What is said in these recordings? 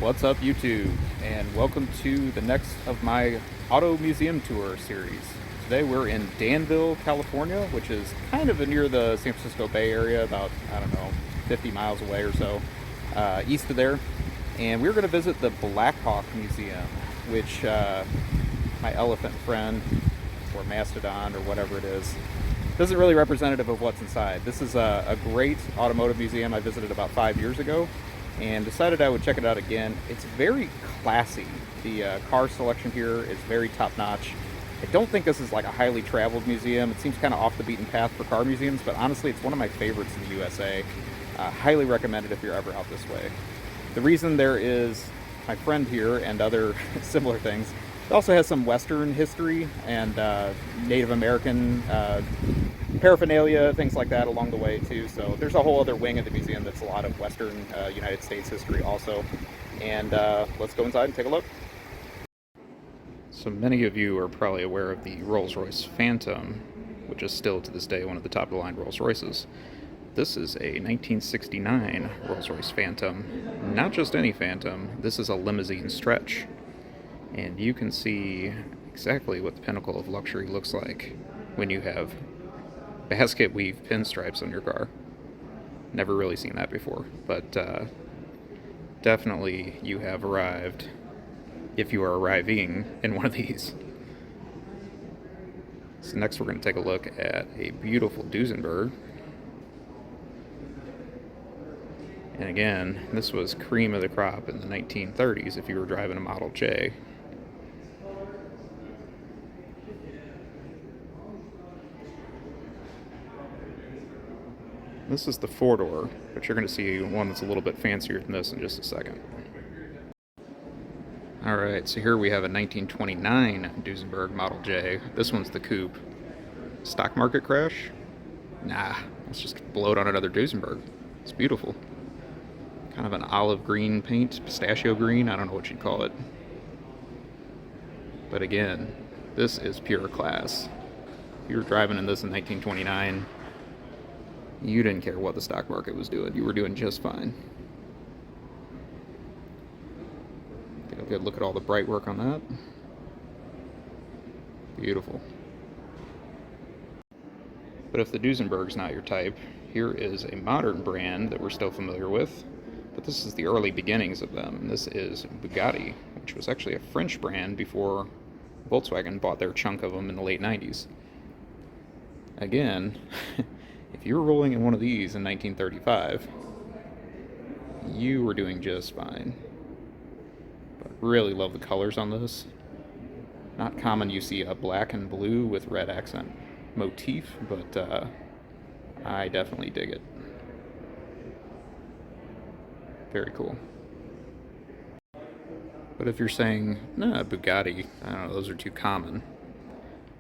What's up, YouTube? And welcome to the next of my auto museum tour series. Today we're in Danville, California, which is kind of near the San Francisco Bay Area, about, 50 miles away or so, east of there. And we're going to visit the Blackhawk Museum, which my elephant friend, or mastodon, or whatever it is, isn't really representative of what's inside. This is a great automotive museum I visited about 5 years ago and decided I would check it out again. It's very classy. The car selection here is very top-notch. I don't think this is like a highly traveled museum. It seems kind of off the beaten path for car museums, but honestly it's one of my favorites in the USA. Highly recommend it if you're ever out this way. The reason there is my friend here and other similar things, it also has some Western history and Native American paraphernalia, things like that along the way too. So there's a whole other wing of the museum that's a lot of Western United States history also. And let's go inside and take a look. So many of you are probably aware of the Rolls-Royce Phantom, which is still to this day one of the top-of-the-line Rolls-Royces. This is a 1969 Rolls-Royce Phantom. Not just any Phantom, this is a limousine stretch. And you can see exactly what the pinnacle of luxury looks like when you have basket weave pinstripes on your car. Never really seen that before, but definitely you have arrived if you are arriving in one of these. So next we're going to take a look at a beautiful Duesenberg. And again, this was cream of the crop in the 1930s if you were driving a Model J. This is the four-door, but you're going to see one that's a little bit fancier than this in just a second. Alright, so here we have a 1929 Duesenberg Model J. This one's the coupe. Stock market crash? Nah, let's just blow it on another Duesenberg. It's beautiful. Kind of an olive green paint, pistachio green, I don't know what you'd call it. But again, this is pure class. If you were driving in this in 1929, you didn't care what the stock market was doing. You were doing just fine. Take a good look at all the bright work on that. Beautiful. But if the Duesenberg's not your type, here is a modern brand that we're still familiar with, but this is the early beginnings of them. This is Bugatti, which was actually a French brand before Volkswagen bought their chunk of them in the late 90s. Again, if you were rolling in one of these in 1935, you were doing just fine. But really love the colors on this. Not common you see a black and blue with red accent motif, but I definitely dig it. Very cool. But if you're saying, nah, Bugatti, I don't know, those are too common,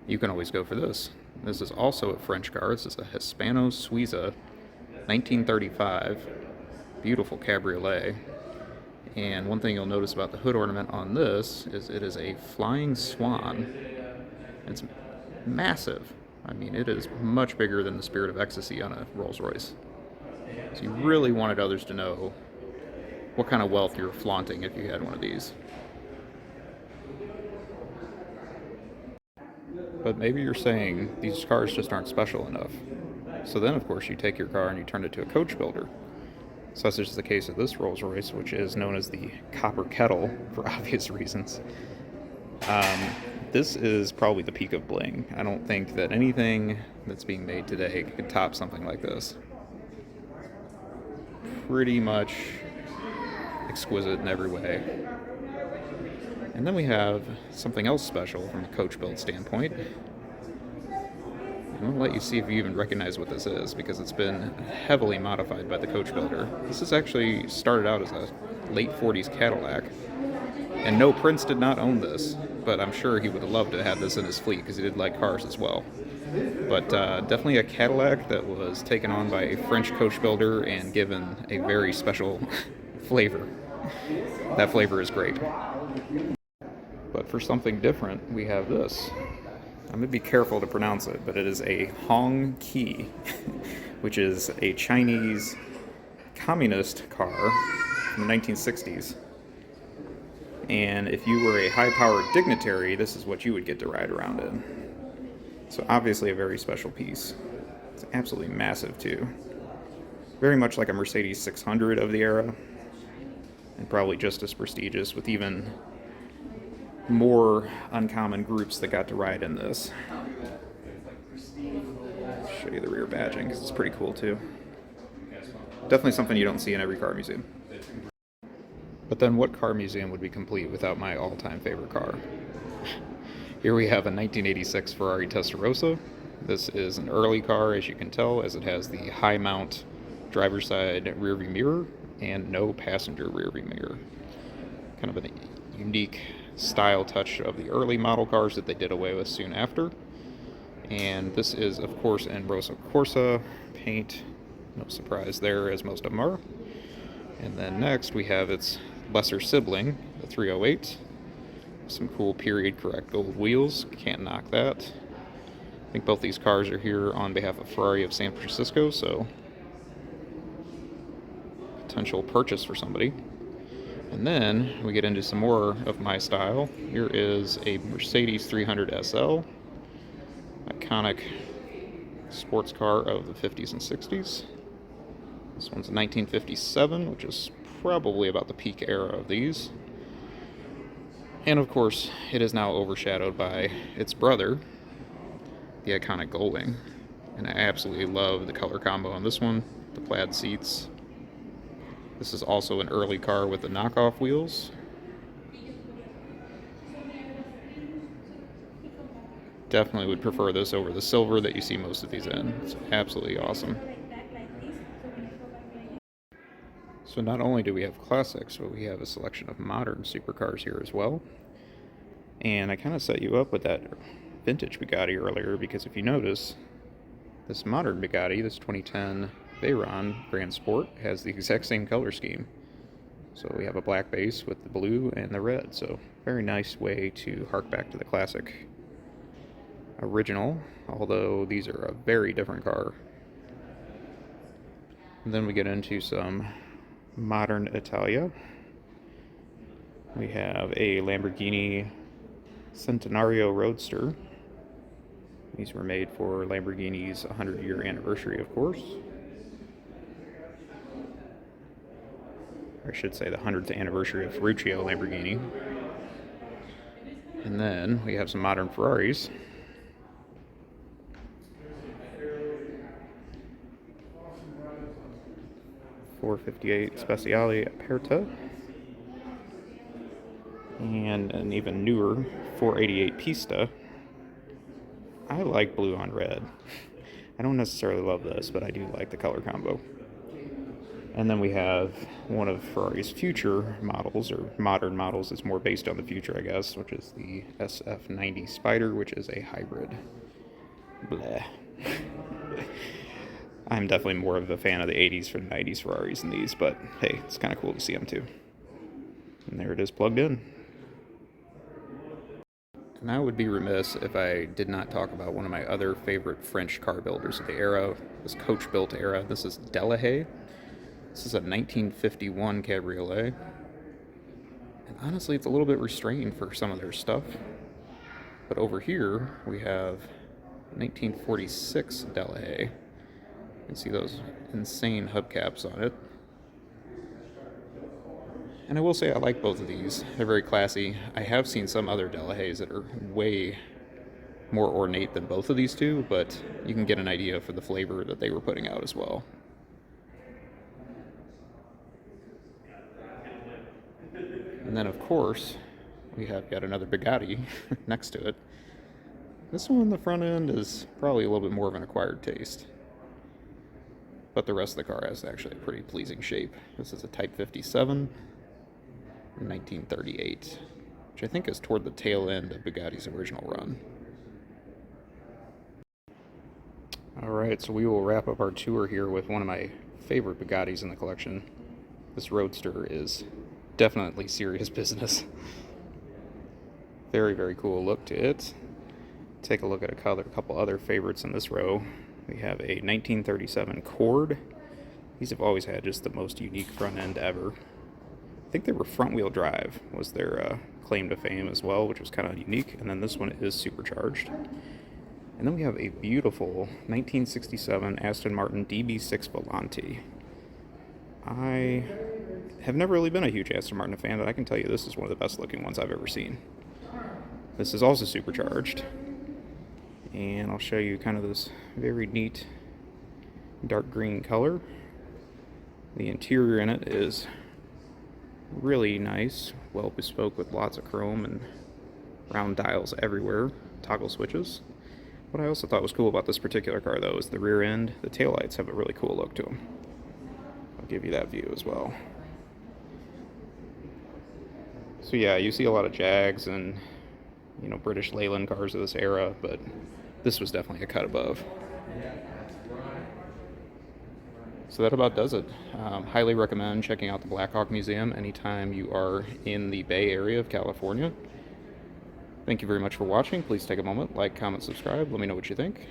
you can always go for this. This is also a French car. This is a Hispano-Suiza 1935. Beautiful cabriolet. And one thing you'll notice about the hood ornament on this is it is a flying swan. It's massive. I mean, it is much bigger than the Spirit of Ecstasy on a Rolls-Royce. So you really wanted others to know what kind of wealth you were flaunting if you had one of these. But maybe you're saying these cars just aren't special enough. So then, of course, you take your car and you turn it to a coach builder. Such is the case of this Rolls-Royce, which is known as the Copper Kettle for obvious reasons. This is probably the peak of bling. I don't think that anything that's being made today could top something like this. Pretty much exquisite in every way. And then we have something else special from a coach build standpoint. I'm going to let you see if you even recognize what this is, because it's been heavily modified by the coach builder. This is actually started out as a late 40s Cadillac, and no, Prince did not own this, but I'm sure he would have loved to have this in his fleet because he did like cars as well. But definitely a Cadillac that was taken on by a French coach builder and given a very special flavor. That flavor is great. But for something different, we have this. I'm going to be careful to pronounce it, but it is a Hong Ki, which is a Chinese communist car from the 1960s. And if you were a high-powered dignitary, this is what you would get to ride around in. So obviously a very special piece. It's absolutely massive too. Very much like a Mercedes 600 of the era, and probably just as prestigious, with even more uncommon groups that got to ride in this. I'll show you the rear badging because it's pretty cool too. Definitely something you don't see in every car museum. But then what car museum would be complete without my all-time favorite car? Here we have a 1986 Ferrari Testarossa. This is an early car, as you can tell, as it has the high mount driver's side rear view mirror and no passenger rear view mirror. Kind of a unique style touch of the early model cars that they did away with soon after. And this is, of course, in Rosso Corsa paint. No surprise there, as most of them are. And then next we have its lesser sibling, the 308. Some cool period correct gold wheels. Can't knock that. I think both these cars are here on behalf of Ferrari of San Francisco, so potential purchase for somebody. And then we get into some more of my style. Here is a Mercedes 300 SL, iconic sports car of the 50s and 60s. This one's a 1957, which is probably about the peak era of these. And of course, it is now overshadowed by its brother, the iconic Gullwing. And I absolutely love the color combo on this one, the plaid seats. This is also an early car with the knockoff wheels. Definitely would prefer this over the silver that you see most of these in. It's absolutely awesome. So not only do we have classics, but we have a selection of modern supercars here as well. And I kind of set you up with that vintage Bugatti earlier because if you notice, this modern Bugatti, this 2010 Veyron Grand Sport, has the exact same color scheme. So we have a black base with the blue and the red. So very nice way to hark back to the classic original, although these are a very different car. And then we get into some modern Italia. We have a Lamborghini Centenario Roadster. These were made for Lamborghini's 100-year anniversary, of course. Or I should say the 100th anniversary of Ferruccio Lamborghini. And then we have some modern Ferraris. .458 Speciale Aperta, and an even newer 488 Pista. I like blue on red. I don't necessarily love this, but I do like the color combo. And then we have one of Ferrari's future models, or modern models. It's more based on the future, I guess, which is the SF90 Spider, which is a hybrid. Bleh. I'm definitely more of a fan of the 80s for the 90s Ferraris than these, but hey, it's kind of cool to see them too. And there it is plugged in. And I would be remiss if I did not talk about one of my other favorite French car builders of the era, this coach-built era. This is Delahaye. This is a 1951 Cabriolet. And honestly, it's a little bit restrained for some of their stuff. But over here, we have 1946 Delahaye. You can see those insane hubcaps on it. And I will say I like both of these. They're very classy. I have seen some other Delahayes that are way more ornate than both of these two, but you can get an idea for the flavor that they were putting out as well. And then, of course, we have yet another Bugatti next to it. This one, the front end, is probably a little bit more of an acquired taste. But the rest of the car has actually a pretty pleasing shape. This is a Type 57 from 1938, which I think is toward the tail end of Bugatti's original run. Alright, so we will wrap up our tour here with one of my favorite Bugattis in the collection. This Roadster is definitely serious business. Very, very cool look to it. Take a look at a couple other favorites in this row. We have a 1937 Cord. These have always had just the most unique front end ever. think they were front-wheel drive was their claim to fame as well, which was kind of unique. And then this one is supercharged. And then we have a beautiful 1967 Aston Martin DB6 Volante. I have never really been a huge Aston Martin fan, but I can tell you this is one of the best looking ones I've ever seen. This is also supercharged. And I'll show you kind of this very neat dark green color. The interior in it is really nice, well bespoke with lots of chrome and round dials everywhere, toggle switches. What I also thought was cool about this particular car though is the rear end. The taillights have a really cool look to them. I'll give you that view as well. So yeah, you see a lot of Jags and British Leyland cars of this era, but this was definitely a cut above. So that about does it. Highly recommend checking out the Blackhawk Museum anytime you are in the Bay Area of California. Thank you very much for watching. Please take a moment, like, comment, subscribe. Let me know what you think.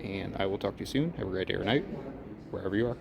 And I will talk to you soon. Have a great day or night, wherever you are.